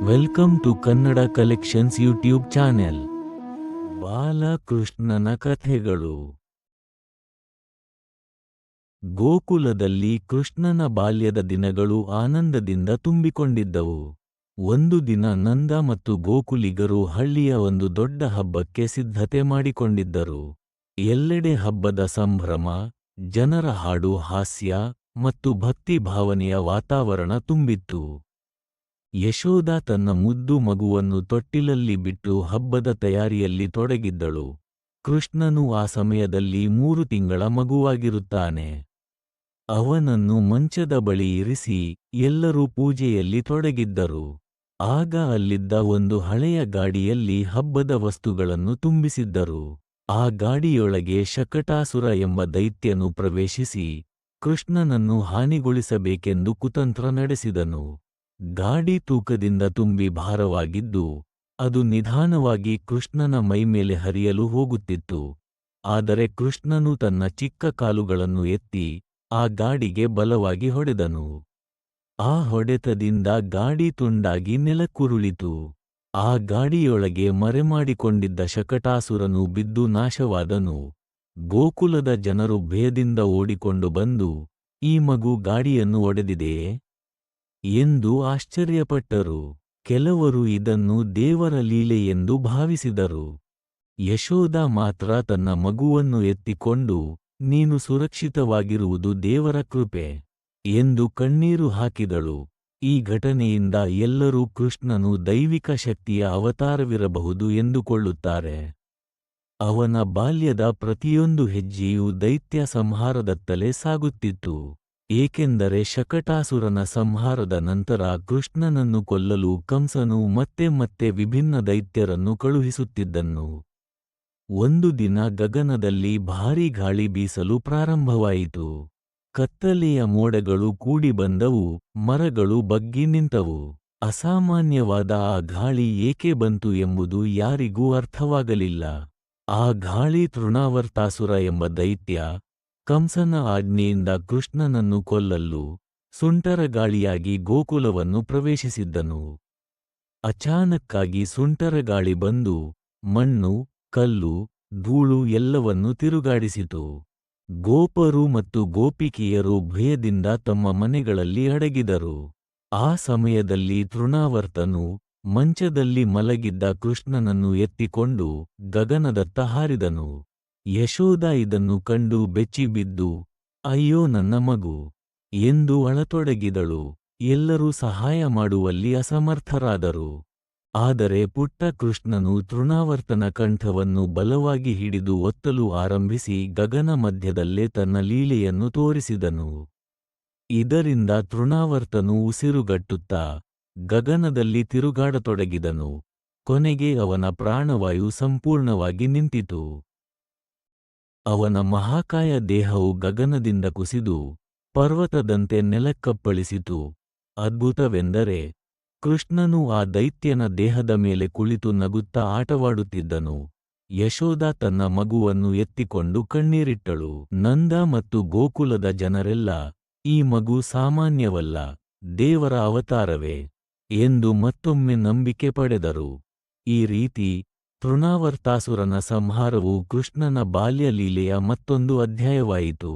Welcome to Kannada collections YouTube channel. ಬಾಲಕೃಷ್ಣನ ಕಥೆಗಳು. ಗೋಕುಲದಲ್ಲಿ ಕೃಷ್ಣನ ಬಾಲ್ಯದ ದಿನಗಳು ಆನಂದದಿಂದ ತುಂಬಿಕೊಂಡಿದ್ದವು. ಒಂದು ದಿನ ನಂದ ಮತ್ತು ಗೋಕುಲಿಗರು ಹಳ್ಳಿಯ ಒಂದು ದೊಡ್ಡ ಹಬ್ಬಕ್ಕೆ ಸಿದ್ಧತೆ ಮಾಡಿಕೊಂಡಿದ್ದರು. ಎಲ್ಲೆಡೆ ಹಬ್ಬದ ಸಂಭ್ರಮ, ಜನರ ಹಾಡು, ಹಾಸ್ಯ ಮತ್ತು ಭಕ್ತಿ ಭಾವನೆಯ ವಾತಾವರಣ ತುಂಬಿತ್ತು. ಯಶೋಧ ತನ್ನ ಮುದ್ದು ಮಗುವನ್ನು ತೊಟ್ಟಿಲಲ್ಲಿ ಬಿಟ್ಟು ಹಬ್ಬದ ತಯಾರಿಯಲ್ಲಿ ತೊಡಗಿದ್ದಳು. ಕೃಷ್ಣನು ಆ ಸಮಯದಲ್ಲಿ 3 ತಿಂಗಳ ಮಗುವಾಗಿರುತ್ತಾನೆ. ಅವನನ್ನು ಮಂಚದ ಬಳಿ ಇರಿಸಿ ಎಲ್ಲರೂ ಪೂಜೆಯಲ್ಲಿ ತೊಡಗಿದ್ದರು. ಆಗ ಅಲ್ಲಿದ್ದ ಒಂದು ಹಳೆಯ ಗಾಡಿಯಲ್ಲಿ ಹಬ್ಬದ ವಸ್ತುಗಳನ್ನು ತುಂಬಿಸಿದ್ದರು. ಆ ಗಾಡಿಯೊಳಗೆ ಶಕಟಾಸುರ ಎಂಬ ದೈತ್ಯನು ಪ್ರವೇಶಿಸಿ ಕೃಷ್ಣನನ್ನು ಹಾನಿಗೊಳಿಸಬೇಕೆಂದು ಕುತಂತ್ರ ನಡೆಸಿದನು. ಗಾಡಿ ತೂಕದಿಂದ ತುಂಬಿ ಭಾರವಾಗಿದ್ದು ಅದು ನಿಧಾನವಾಗಿ ಕೃಷ್ಣನ ಮೈಮೇಲೆ ಹರಿಯಲು ಹೋಗುತ್ತಿತ್ತು. ಆದರೆ ಕೃಷ್ಣನು ತನ್ನ ಚಿಕ್ಕ ಕಾಲುಗಳನ್ನು ಎತ್ತಿ ಆ ಗಾಡಿಗೆ ಬಲವಾಗಿ ಹೊಡೆದನು. ಆ ಹೊಡೆತದಿಂದ ಗಾಡಿ ತುಂಡಾಗಿ ನೆಲಕ್ಕುರುಳಿತು. ಆ ಗಾಡಿಯೊಳಗೆ ಮರೆಮಾಡಿಕೊಂಡಿದ್ದ ಶಕಟಾಸುರನು ಬಿದ್ದು ನಾಶವಾದನು. ಗೋಕುಲದ ಜನರು ಭಯದಿಂದ ಓಡಿಕೊಂಡು ಬಂದು, ಈ ಮಗು ಗಾಡಿಯನ್ನು ಒಡೆದಿದೆಯೇ ಎಂದು ಆಶ್ಚರ್ಯಪಟ್ಟರು. ಕೆಲವರು ಇದನ್ನು ದೇವರ ಲೀಲೆ ಎಂದು ಭಾವಿಸಿದರು. ಯಶೋಧ ಮಾತ್ರ ತನ್ನ ಮಗುವನ್ನು ಎತ್ತಿಕೊಂಡು, ನೀನು ಸುರಕ್ಷಿತವಾಗಿರುವುದು ದೇವರ ಕೃಪೆ ಎಂದು ಕಣ್ಣೀರು ಹಾಕಿದಳು. ಈ ಘಟನೆಯಿಂದ ಎಲ್ಲರೂ ಕೃಷ್ಣನು ದೈವಿಕ ಶಕ್ತಿಯ ಅವತಾರವಿರಬಹುದು ಎಂದುಕೊಳ್ಳುತ್ತಾರೆ. ಅವನ ಬಾಲ್ಯದ ಪ್ರತಿಯೊಂದು ಹೆಜ್ಜೆಯೂ ದೈತ್ಯ ಸಂಹಾರದತ್ತಲೇ ಸಾಗುತ್ತಿತ್ತು. ಏಕೆಂದರೆ ಶಕಟಾಸುರನ ಸಂಹಾರದ ನಂತರ ಕೃಷ್ಣನನ್ನು ಕೊಲ್ಲಲು ಕಂಸನು ಮತ್ತೆ ಮತ್ತೆ ವಿಭಿನ್ನ ದೈತ್ಯರನ್ನು ಕಳುಹಿಸುತ್ತಿದ್ದನು. ಒಂದು ದಿನ ಗಗನದಲ್ಲಿ ಭಾರೀ ಗಾಳಿ ಬೀಸಲು ಪ್ರಾರಂಭವಾಯಿತು. ಕತ್ತಲೆಯ ಮೋಡಗಳು ಕೂಡಿ ಬಂದವು, ಮರಗಳು ಬಗ್ಗಿ ನಿಂತವು. ಅಸಾಮಾನ್ಯವಾದ ಆ ಗಾಳಿ ಏಕೆ ಬಂತು ಎಂಬುದು ಯಾರಿಗೂ ಅರ್ಥವಾಗಲಿಲ್ಲ. ಆ ಗಾಳಿ ತೃಣಾವರ್ತಾಸುರ ಎಂಬ ದೈತ್ಯ ಕಂಸನ ಆಜ್ಞೆಯಿಂದ ಕೃಷ್ಣನನ್ನು ಕೊಲ್ಲಲು ಸುಂಟರಗಾಳಿಯಾಗಿ ಗೋಕುಲವನ್ನು ಪ್ರವೇಶಿಸಿದ್ದನು. ಅಚಾನಕ್ಕಾಗಿ ಸುಂಟರಗಾಳಿ ಬಂದು ಮಣ್ಣು, ಕಲ್ಲು, ಧೂಳು ಎಲ್ಲವನ್ನೂ ತಿರುಗಾಡಿಸಿತು. ಗೋಪರು ಮತ್ತು ಗೋಪಿಕೆಯರು ಭಯದಿಂದ ತಮ್ಮ ಮನೆಗಳಲ್ಲಿ ಅಡಗಿದರು. ಆ ಸಮಯದಲ್ಲಿ ತೃಣಾವರ್ತನು ಮಂಚದಲ್ಲಿ ಮಲಗಿದ್ದ ಕೃಷ್ಣನನ್ನು ಎತ್ತಿಕೊಂಡು ಗಗನದತ್ತ ಹಾರಿದನು. ಯಶೋಧ ಇದನ್ನು ಕಂಡು ಬೆಚ್ಚಿಬಿದ್ದು, ಅಯ್ಯೋ ನನ್ನ ಮಗು ಎಂದು ಅಳತೊಡಗಿದಳು. ಎಲ್ಲರೂ ಸಹಾಯ ಮಾಡುವಲ್ಲಿ ಅಸಮರ್ಥರಾದರು. ಆದರೆ ಪುಟ್ಟ ಕೃಷ್ಣನು ತೃಣಾವರ್ತನ ಕಂಠವನ್ನು ಬಲವಾಗಿ ಹಿಡಿದು ಒತ್ತಲು ಆರಂಭಿಸಿ ಗಗನ ಮಧ್ಯದಲ್ಲೇ ತನ್ನ ಲೀಲೆಯನ್ನು ತೋರಿಸಿದನು. ಇದರಿಂದ ತೃಣಾವರ್ತನು ಉಸಿರುಗಟ್ಟುತ್ತಾ ಗಗನದಲ್ಲಿ ತಿರುಗಾಡತೊಡಗಿದನು. ಕೊನೆಗೆ ಅವನ ಪ್ರಾಣವಾಯು ಸಂಪೂರ್ಣವಾಗಿ ನಿಂತಿತು. ಅವನ ಮಹಾಕಾಯ ದೇಹವು ಗಗನದಿಂದ ಕುಸಿದು ಪರ್ವತದಂತೆ ನೆಲಕ್ಕಪ್ಪಳಿಸಿತು. ಅದ್ಭುತವೆಂದರೆ ಕೃಷ್ಣನು ಆ ದೈತ್ಯನ ದೇಹದ ಮೇಲೆ ಕುಳಿತು ನಗುತ್ತಾ ಆಟವಾಡುತ್ತಿದ್ದನು. ಯಶೋಧ ತನ್ನ ಮಗುವನ್ನು ಎತ್ತಿಕೊಂಡು ಕಣ್ಣೀರಿಟ್ಟಳು. ನಂದ ಮತ್ತು ಗೋಕುಲದ ಜನರೆಲ್ಲ, ಈ ಮಗು ಸಾಮಾನ್ಯವಲ್ಲ, ದೇವರ ಅವತಾರವೇ ಎಂದು ಮತ್ತೊಮ್ಮೆ ನಂಬಿಕೆ ಪಡೆದರು. ಈ ರೀತಿ ತೃಣಾವರ್ತಾಸುರನ ಸಂಹಾರವು ಕೃಷ್ಣನ ಬಾಲ್ಯ ಲೀಲೆಯ ಮತ್ತೊಂದು ಅಧ್ಯಾಯವಾಯಿತು.